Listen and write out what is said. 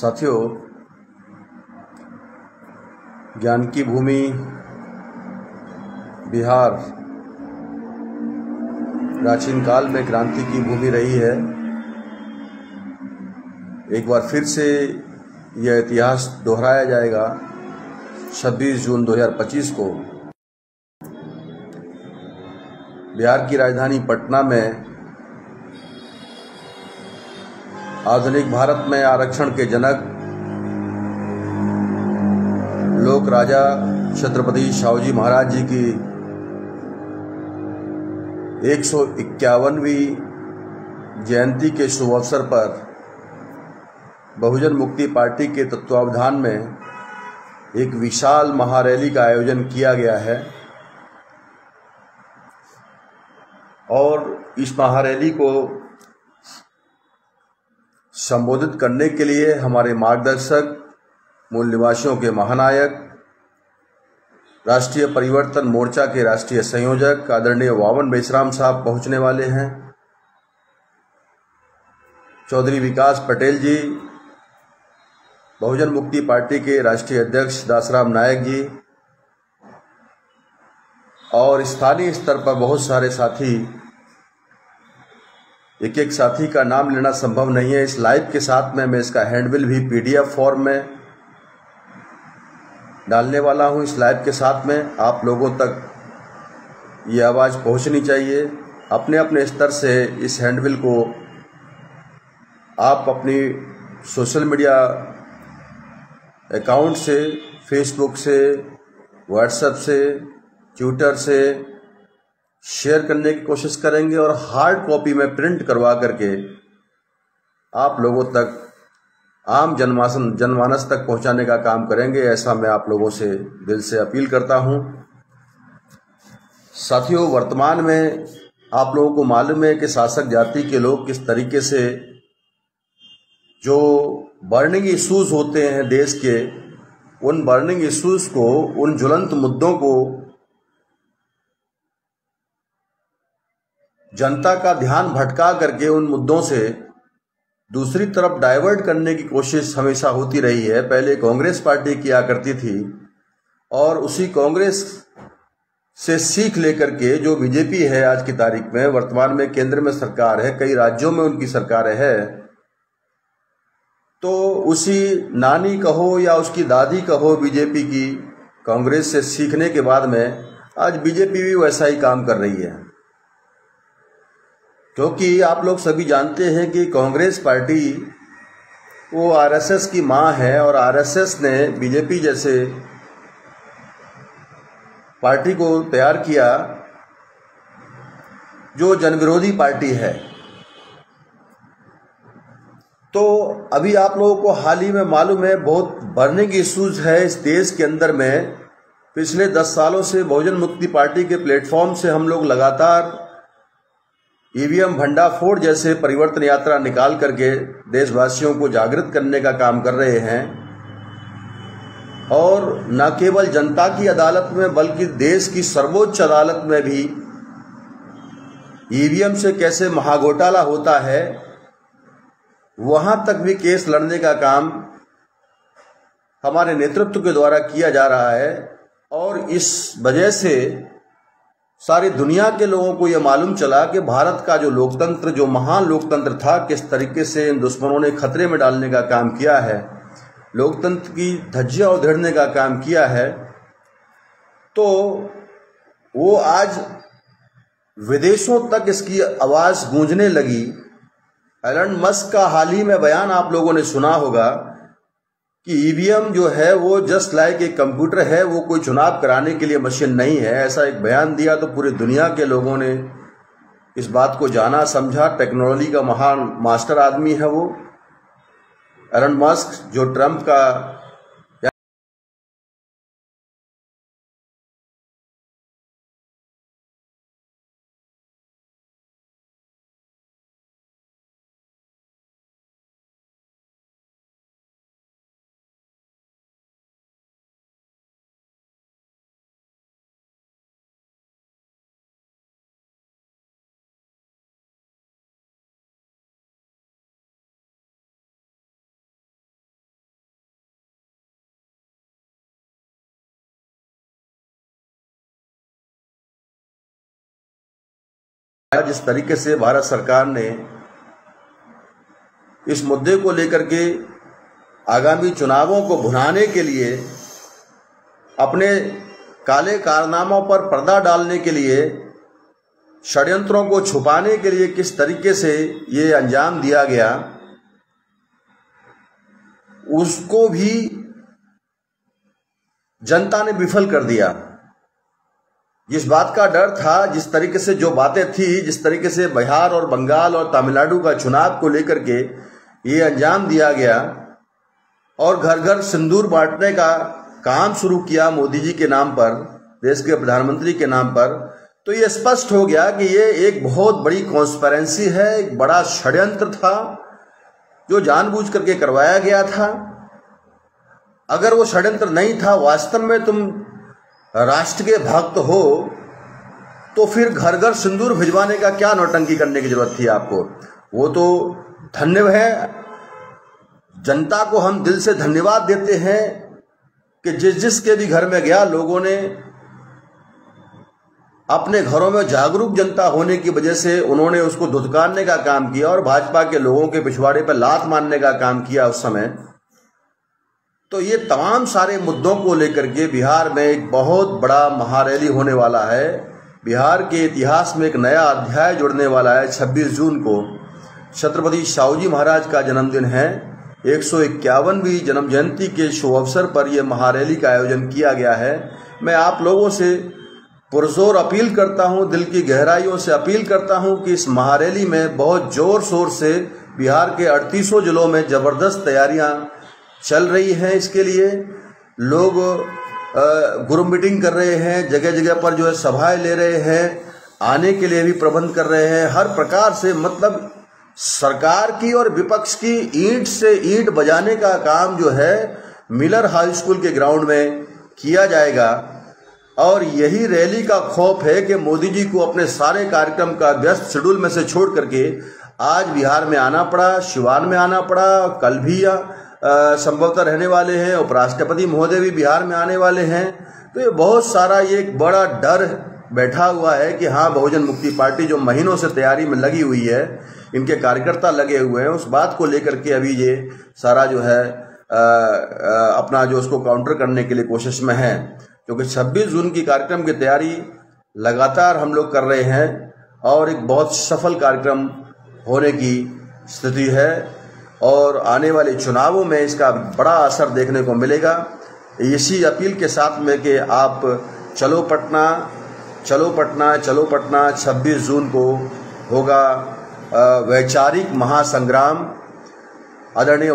साथियों, ज्ञान की भूमि बिहार प्राचीन काल में क्रांति की भूमि रही है। एक बार फिर से यह इतिहास दोहराया जाएगा 26 जून 2025 को। बिहार की राजधानी पटना में आधुनिक भारत में आरक्षण के जनक लोक राजा छत्रपति शाहूजी महाराज जी की 151वीं जयंती के शुभ अवसर पर बहुजन मुक्ति पार्टी के तत्वावधान में एक विशाल महारैली का आयोजन किया गया है और इस महारैली को संबोधित करने के लिए हमारे मार्गदर्शक, मूल निवासियों के महानायक, राष्ट्रीय परिवर्तन मोर्चा के राष्ट्रीय संयोजक आदरणीय वामन मेश्राम साहब पहुंचने वाले हैं। चौधरी विकास पटेल जी, बहुजन मुक्ति पार्टी के राष्ट्रीय अध्यक्ष दासराम नायक जी और स्थानीय स्तर पर बहुत सारे साथी। एक एक साथी का नाम लेना संभव नहीं है। इस लाइव के साथ में मैं इसका हैंडबिल भी PDF फॉर्म में डालने वाला हूं। इस लाइव के साथ में आप लोगों तक ये आवाज़ पहुंचनी चाहिए। अपने अपने स्तर से इस हैंडबिल को आप अपनी सोशल मीडिया अकाउंट से, फेसबुक से, व्हाट्सएप से, ट्विटर से शेयर करने की कोशिश करेंगे और हार्ड कॉपी में प्रिंट करवा करके आप लोगों तक, आम जनमानस तक पहुंचाने का काम करेंगे। ऐसा मैं आप लोगों से दिल से अपील करता हूं। साथियों, वर्तमान में आप लोगों को मालूम है कि शासक जाति के लोग किस तरीके से जो बर्निंग इश्यूज होते हैं देश के, उन बर्निंग इश्यूज को, उन ज्वलंत मुद्दों को जनता का ध्यान भटका करके उन मुद्दों से दूसरी तरफ डाइवर्ट करने की कोशिश हमेशा होती रही है। पहले कांग्रेस पार्टी किया करती थी और उसी कांग्रेस से सीख लेकर के जो बीजेपी है आज की तारीख में, वर्तमान में केंद्र में सरकार है, कई राज्यों में उनकी सरकारें है, तो उसी नानी कहो या उसकी दादी कहो बीजेपी की, कांग्रेस से सीखने के बाद में आज बीजेपी भी वैसा ही काम कर रही है। क्योंकि आप लोग सभी जानते हैं कि कांग्रेस पार्टी वो RSS की मां है और RSS ने बीजेपी जैसे पार्टी को तैयार किया जो जनविरोधी पार्टी है। तो अभी आप लोगों को हाल ही में मालूम है, बहुत बर्निंग इश्यूज है इस देश के अंदर में। पिछले 10 सालों से बहुजन मुक्ति पार्टी के प्लेटफॉर्म से हम लोग लगातार EVM भंडाफोड़ जैसे परिवर्तन यात्रा निकाल करके देशवासियों को जागृत करने का काम कर रहे हैं और न केवल जनता की अदालत में बल्कि देश की सर्वोच्च अदालत में भी EVM से कैसे महाघोटाला होता है वहां तक भी केस लड़ने का काम हमारे नेतृत्व के द्वारा किया जा रहा है। और इस वजह से सारी दुनिया के लोगों को यह मालूम चला कि भारत का जो लोकतंत्र, जो महान लोकतंत्र था, किस तरीके से इन दुश्मनों ने खतरे में डालने का काम किया है, लोकतंत्र की धज्जियां उधेड़ने का काम किया है। तो वो आज विदेशों तक इसकी आवाज गूंजने लगी। एलन मस्क का हाल ही में बयान आप लोगों ने सुना होगा कि EVM जो है वो जस्ट लाइक एक कंप्यूटर है, वो कोई चुनाव कराने के लिए मशीन नहीं है। ऐसा एक बयान दिया तो पूरी दुनिया के लोगों ने इस बात को जाना, समझा। टेक्नोलॉजी का महान मास्टर आदमी है वो एलन मस्क, जो ट्रंप का जिस तरीके से भारत सरकार ने इस मुद्दे को लेकर के आगामी चुनावों को भुनाने के लिए, अपने काले कारनामों पर पर्दा डालने के लिए, षड्यंत्रों को छुपाने के लिए किस तरीके से ये अंजाम दिया गया, उसको भी जनता ने विफल कर दिया। जिस बात का डर था, जिस तरीके से जो बातें थी, जिस तरीके से बिहार और बंगाल और तमिलनाडु का चुनाव को लेकर के ये अंजाम दिया गया और घर घर सिंदूर बांटने का काम शुरू किया मोदी जी के नाम पर, देश के प्रधानमंत्री के नाम पर, तो ये स्पष्ट हो गया कि ये एक बहुत बड़ी कॉन्स्पिरेंसी है, एक बड़ा षड्यंत्र था जो जानबूझ करके करवाया गया था। अगर वो षड्यंत्र नहीं था, वास्तव में तुम राष्ट्र के भक्त हो, तो फिर घर घर सिंदूर भिजवाने का क्या नौटंकी करने की जरूरत थी आपको। वो तो धन्य है, जनता को हम दिल से धन्यवाद देते हैं कि जिसके भी घर में गया, लोगों ने अपने घरों में जागरूक जनता होने की वजह से उन्होंने उसको धुतकारने का काम किया और भाजपा के लोगों के पिछवाड़े पर लात मारने का काम किया उस समय। तो ये तमाम सारे मुद्दों को लेकर के बिहार में एक बहुत बड़ा महारैली होने वाला है। बिहार के इतिहास में एक नया अध्याय जुड़ने वाला है। 26 जून को छत्रपति साहूजी महाराज का जन्मदिन है। 151वीं जन्म जयंती के शुभ अवसर पर यह महारैली का आयोजन किया गया है। मैं आप लोगों से पुरजोर अपील करता हूं, दिल की गहराइयों से अपील करता हूं कि इस महारैली में बहुत जोर शोर से बिहार के 38 जिलों में जबरदस्त तैयारियां चल रही हैं। इसके लिए लोग ग्रुप मीटिंग कर रहे हैं, जगह जगह पर जो है सभाएं ले रहे हैं, आने के लिए भी प्रबंध कर रहे हैं। हर प्रकार से मतलब सरकार की और विपक्ष की ईंट से ईंट बजाने का काम जो है मिलर हाई स्कूल के ग्राउंड में किया जाएगा। और यही रैली का खौफ है कि मोदी जी को अपने सारे कार्यक्रम का व्यस्त शेड्यूल में से छोड़ करके आज बिहार में आना पड़ा, सिवान में आना पड़ा। कल भी संभवतः रहने वाले हैं, उपराष्ट्रपति महोदय भी बिहार में आने वाले हैं। तो ये बहुत सारा ये एक बड़ा डर बैठा हुआ है कि हाँ, बहुजन मुक्ति पार्टी जो महीनों से तैयारी में लगी हुई है, इनके कार्यकर्ता लगे हुए हैं, उस बात को लेकर के अभी ये सारा जो है अपना जो उसको काउंटर करने के लिए कोशिश में है। क्योंकि 26 जून की कार्यक्रम की तैयारी लगातार हम लोग कर रहे हैं और एक बहुत सफल कार्यक्रम होने की स्थिति है और आने वाले चुनावों में इसका बड़ा असर देखने को मिलेगा। इसी अपील के साथ में कि आप चलो पटना, चलो पटना, चलो पटना। 26 जून को होगा वैचारिक महासंग्राम। आदरणीय